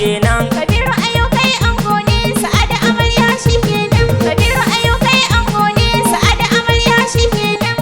kenan. Kabiru ayo kai ango ne sa'ada amarya shi kenan. Kabiru ayo kai ango ne sa'ada amarya shi kenan.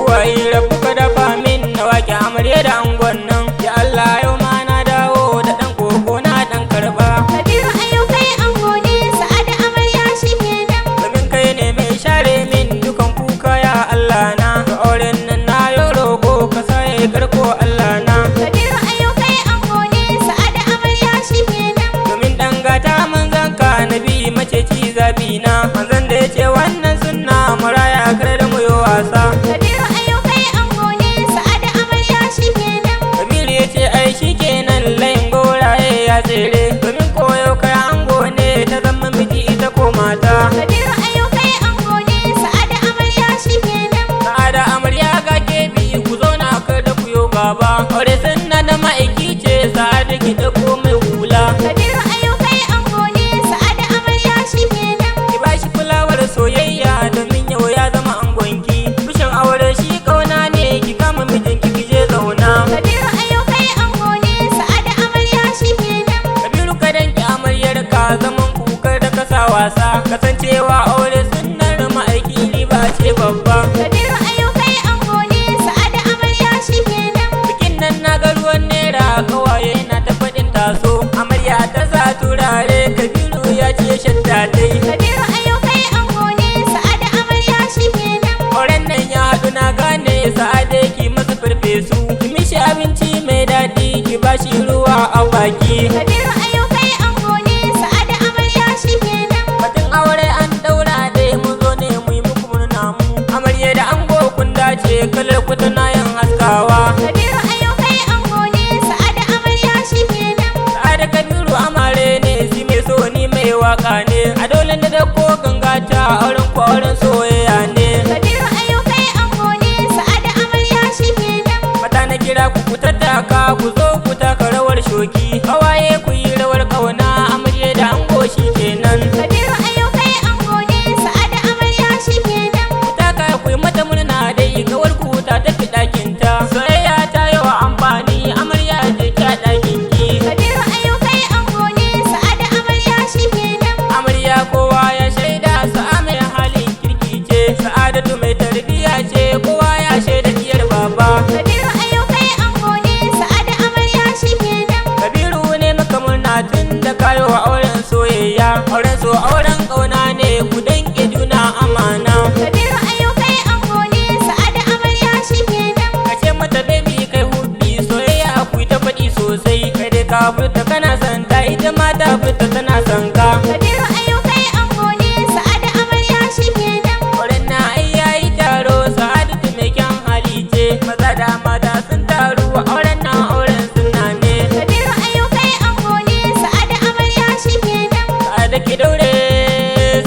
Wai rabu ka dafa min na wake amarya da angon nan. Ya Allah yau ma na dawo da ɗan koko na ɗan karɓa. Kabiru ayo kai ango ne sa'ada amarya shi kenan. Domin kai ne mai share min dukan kuka ya Allah na. Da auren nan na yi roƙo ka sa ya karko Allah na. Kabiru ayo kai ango ne sa'ada amarya shi kenan. Domin ɗan gata manzan ka nabi maceci zabi na. Manzan da ya ce wannan sunna maraya kar da mu yi wasa. Kabiru ayo kai ango ne sa'ada amarya shi kenan. Kabiru ya ce ai shi kenan layin goraye ya tsere. Domin koyo kai ango ne ta zama miji ita ko mata. Kabiru ayo kai ango ne sa'ada amarya shi kenan. Sa'ada amarya ga kebi ku zauna kar da ku yo gaba. Aure sunna da ma'aiki ce sa'ada ki ɗauko mai hula. Kabiru ayo kai ango ne sa'ada amarya shi kenan. Ki ba shi fulawar soyayya domin yau ya zama angonki. Bishin aure shi kauna ne ki kama mijinki ki je zauna. Kabiru ayo kai ango ne sa'ada amarya shi kenan. Kabiru ka danki amaryar ka zaman kukar da ka sa wasa. Kasancewa aure sunnar ma'aiki riba ce babba. Kabiru ayo kai ango ne sa'ada amarya shi kenan. Bikin nan na ga ruwan nera kawaye na ta faɗin taso. Amarya ta sa turare Kabiru ya ce shadda dai. Kabiru ayo kai ango ne sa'ada amarya shi kenan. Auren nan ya haɗu na gane sa'ade ki masa farfesu. Ki mishi abinci mai daɗi ki bashi ruwa a baki. Kabiru ayo kai ango ne sa'ada amarya shi kenan. Batun aure an daura dai mu zo ne mu yi muku murna mu. Amarya da ango kun dace kalar ku tana yin haskawa. Kabiru ayo kai ango ne sa'ada amarya shi kenan. Sa'ada Kabiru amare ne si mai so ni mai waka ne. A dole na dauko gangata auren ku auren soyayya ne. Kabiru ayo kai ango ne sa'ada amarya shi kenan. Mata na kira ku ku tattaka ku zo ku taka rawar shoki. Kawaye ku yi rawar kauna amarya da ango shi kenan. Kabiru ayo kai ango ne sa'ada amarya shi kenan. Ku taka ku yi mata murna dai kawar ku ta tafi ɗakin ta. Soyayya ta yawa amfani amarya je ki a ɗakin ki. Kabiru ayo kai ango ne sa'ada amarya shi kenan. Amarya kowa ya shaida sa'a mai halin kirki ce. Sa'adatu mai tarbiyya ce kowa ya shaida diyar baba. Kabiru ayo kai ango ne sa'ada amarya shi kenan. Kabiru ne maka murna tun da kayo auren soyayya. Auren so auren ƙauna ne ku danke juna amana. Kabiru ayo kai ango ne sa'ada amarya shi kenan. Kace mata baby kai hubbi soyayya ku ta faɗi sosai. Kai dai ka furta kana son ta ita ma ta furta tana son ka. Kabiru ayo kai ango ne sa'ada amarya shi kenan. Auren na ai yayi taro Sa'adatu mai kyan hali ce. Maza da mata sun taru auren na auren sunna ne. Kabiru ayo kai ango ne sa'ada amarya shi kenan. Sa'ada ki daure,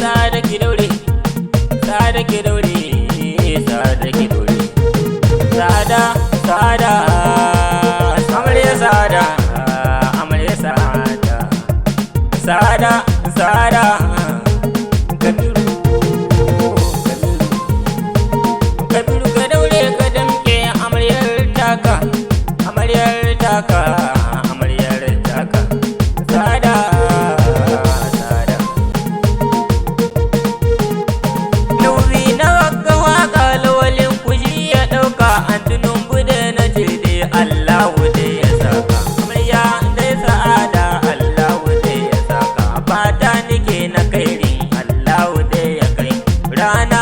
Sa'ada ki daure, Sa'ada ki daure, Sa'ada ki daure. Sa'ada, Sa'ada, amarya Sa'ada, amarya Sa'ada. Sa'ada, Sa'ada, Kabiru, Kabiru ka daure ka damke amaryar taka, amaryar taka, amaryar taka. Sa'ada, Sa'ada. Nauyi na wagga waka lawalin kuji ya ɗauka an tunun bude na jirde Allah wude ya saka. Amarya dai Sa'ada Allah wude ya saka. Fata nike na kairin Allah wude ya kai. Rana